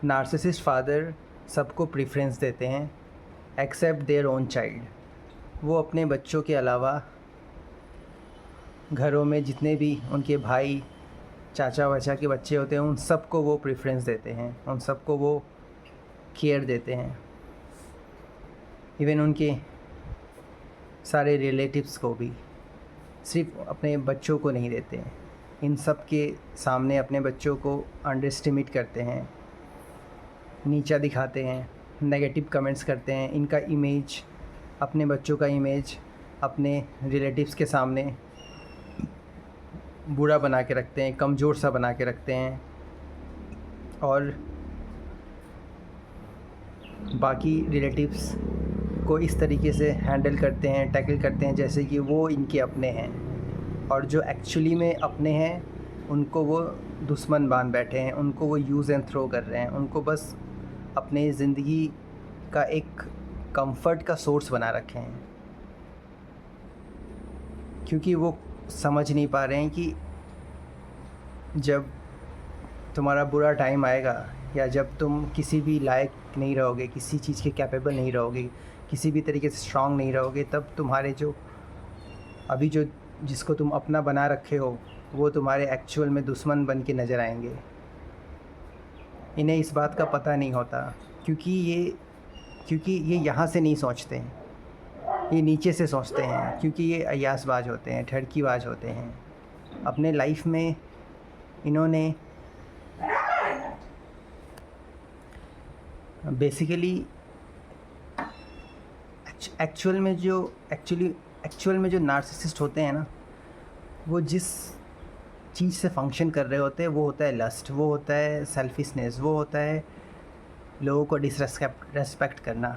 Narcissist father सबको preference देते हैं एक्सेप्ट देयर ओन चाइल्ड। वो अपने बच्चों के अलावा घरों में जितने भी उनके भाई चाचा वाचा के बच्चे होते हैं उन सबको वो प्रेफरेंस देते हैं, उन सबको वो केयर देते हैं। इवन उनके सारे रिलेटिव्स को भी, सिर्फ अपने बच्चों को नहीं देते हैं। इन सब के सामने अपने बच्चों को अंडर एस्टिमेट करते हैं, नीचा दिखाते हैं, नेगेटिव कमेंट्स करते हैं। इनका इमेज, अपने बच्चों का इमेज अपने रिलेटिव्स के सामने बुरा बना के रखते हैं, कमज़ोर सा बना के रखते हैं और बाकी रिलेटिव्स को इस तरीके से हैंडल करते हैं, टैकल करते हैं जैसे कि वो इनके अपने हैं, और जो एक्चुअली में अपने हैं उनको वो दुश्मन बांध बैठे हैं, उनको वो यूज़ एंड थ्रो कर रहे हैं, उनको बस अपने ज़िंदगी का एक कंफर्ट का सोर्स बना रखे हैं, क्योंकि वो समझ नहीं पा रहे हैं कि जब तुम्हारा बुरा टाइम आएगा या जब तुम किसी भी लायक नहीं रहोगे, किसी चीज़ के कैपेबल नहीं रहोगे, किसी भी तरीके से स्ट्रांग नहीं रहोगे, तब तुम्हारे जो अभी जो जिसको तुम अपना बना रखे हो वो तुम्हारे एक्चुअल में दुश्मन बन के नज़र आएंगे। इन्हें इस बात का पता नहीं होता क्योंकि ये यहाँ से नहीं सोचते हैं, ये नीचे से सोचते हैं, क्योंकि ये अय्यासबाज होते हैं, ठड़कीबाज होते हैं। अपने लाइफ में इन्होंने बेसिकली एक्चुअल में जो नार्सिसिस्ट होते हैं ना, वो जिस चीज़ से फंक्शन कर रहे होते हैं वो होता है लस्ट, वो होता है सेल्फिशनेस, वो होता है लोगों को डिसरेस्पेक्ट करना।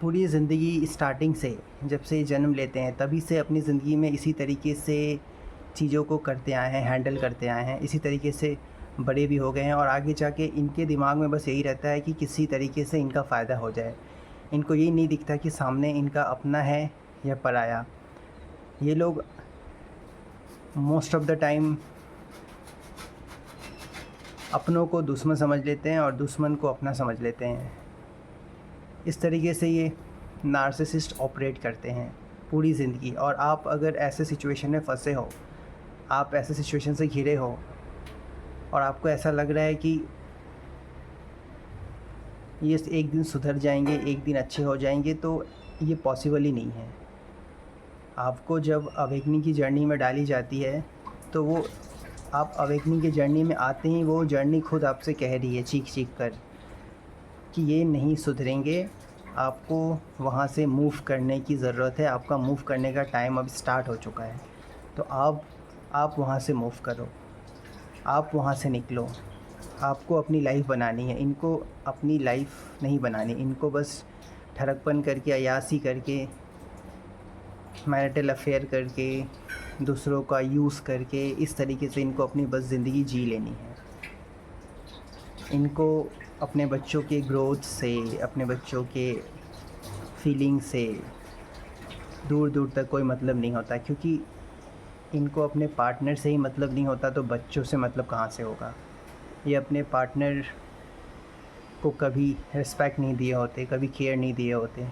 पूरी ज़िंदगी स्टार्टिंग से, जब से जन्म लेते हैं तभी से अपनी ज़िंदगी में इसी तरीके से चीज़ों को करते आए हैं, हैंडल करते आए हैं, इसी तरीके से बड़े भी हो गए हैं। और आगे जाके इनके दिमाग में बस यही रहता है कि किसी तरीके से इनका फ़ायदा हो जाए। इनको यही नहीं दिखता कि सामने इनका अपना है या पराया। ये लोग मोस्ट ऑफ द टाइम अपनों को दुश्मन समझ लेते हैं और दुश्मन को अपना समझ लेते हैं। इस तरीके से ये नार्सिसिस्ट ऑपरेट करते हैं पूरी ज़िंदगी। और आप अगर ऐसे सिचुएशन में फंसे हो, आप ऐसे सिचुएशन से घिरे हो और आपको ऐसा लग रहा है कि ये एक दिन सुधर जाएंगे, एक दिन अच्छे हो जाएंगे, तो ये पॉसिबल ही नहीं है। आपको जब अवेकनिंग की जर्नी में डाली जाती है तो वो आप अवेकनिंग की जर्नी में आते ही वो जर्नी खुद आपसे कह रही है चीख चीख कर कि ये नहीं सुधरेंगे, आपको वहाँ से मूव करने की ज़रूरत है, आपका मूव करने का टाइम अब स्टार्ट हो चुका है। तो आप वहाँ से मूव करो, आप वहाँ से निकलो। आपको अपनी लाइफ बनानी है, इनको अपनी लाइफ नहीं बनानी। इनको बस ठरकपन करके, अयासी करके, मैरिटल अफेयर करके, दूसरों का यूज़ करके, इस तरीके से इनको अपनी बस ज़िंदगी जी लेनी है। इनको अपने बच्चों के ग्रोथ से, अपने बच्चों के फीलिंग से दूर दूर तक कोई मतलब नहीं होता, क्योंकि इनको अपने पार्टनर से ही मतलब नहीं होता तो बच्चों से मतलब कहाँ से होगा। ये अपने पार्टनर को कभी रिस्पेक्ट नहीं दिए होते, कभी केयर नहीं दिए होते।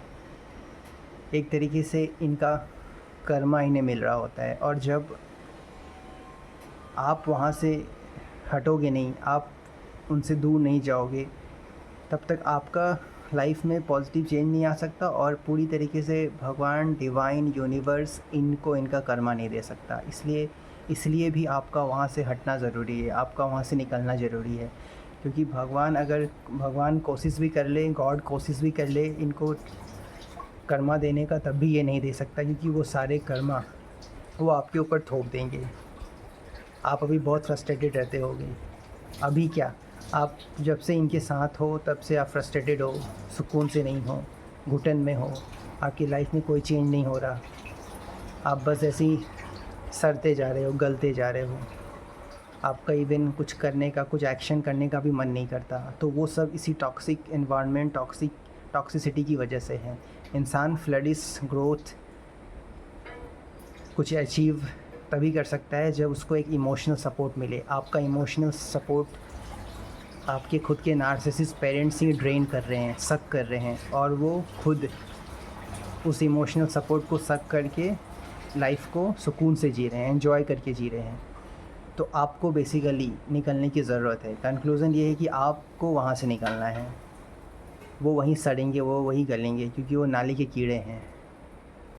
एक तरीके से इनका कर्मा इन्हें मिल रहा होता है। और जब आप वहाँ से हटोगे नहीं, आप उनसे दूर नहीं जाओगे, तब तक आपका लाइफ में पॉजिटिव चेंज नहीं आ सकता और पूरी तरीके से भगवान, डिवाइन, यूनिवर्स इनको इनका कर्मा नहीं दे सकता। इसलिए भी आपका वहाँ से हटना ज़रूरी है, आपका वहाँ से निकलना ज़रूरी है। क्योंकि भगवान कोशिश भी कर ले, गॉड कोशिश भी कर ले इनको कर्मा देने का, तब भी ये नहीं दे सकता, क्योंकि वो सारे कर्मा वो आपके ऊपर थोप देंगे। आप अभी बहुत फ्रस्ट्रेटेड रहते होगे। अभी क्या, आप जब से इनके साथ हो तब से आप फ्रस्ट्रेटेड हो, सुकून से नहीं हो, घुटन में हो, आपकी लाइफ में कोई चेंज नहीं हो रहा, आप बस ऐसे ही सड़ते जा रहे हो, गलते जा रहे हो। आपका इवन कुछ करने का, कुछ एक्शन करने का भी मन नहीं करता। तो वो सब इसी टॉक्सिक एनवायरनमेंट, टॉक्सिसिटी की वजह से है। इंसान फ्लडिश ग्रोथ कुछ अचीव तभी कर सकता है जब उसको एक इमोशनल सपोर्ट मिले। आपका इमोशनल सपोर्ट आपके खुद के नार्सिसिस्ट पेरेंट्स ही ड्रेन कर रहे हैं, सक कर रहे हैं, और वो खुद उस इमोशनल सपोर्ट को सक करके लाइफ को सुकून से जी रहे हैं, एंजॉय करके जी रहे हैं। तो आपको बेसिकली निकलने की ज़रूरत है। कंक्लूज़न ये है कि आपको वहाँ से निकलना है। वो वहीं सड़ेंगे, वो वहीं गलेंगे, क्योंकि वो नाली के कीड़े हैं।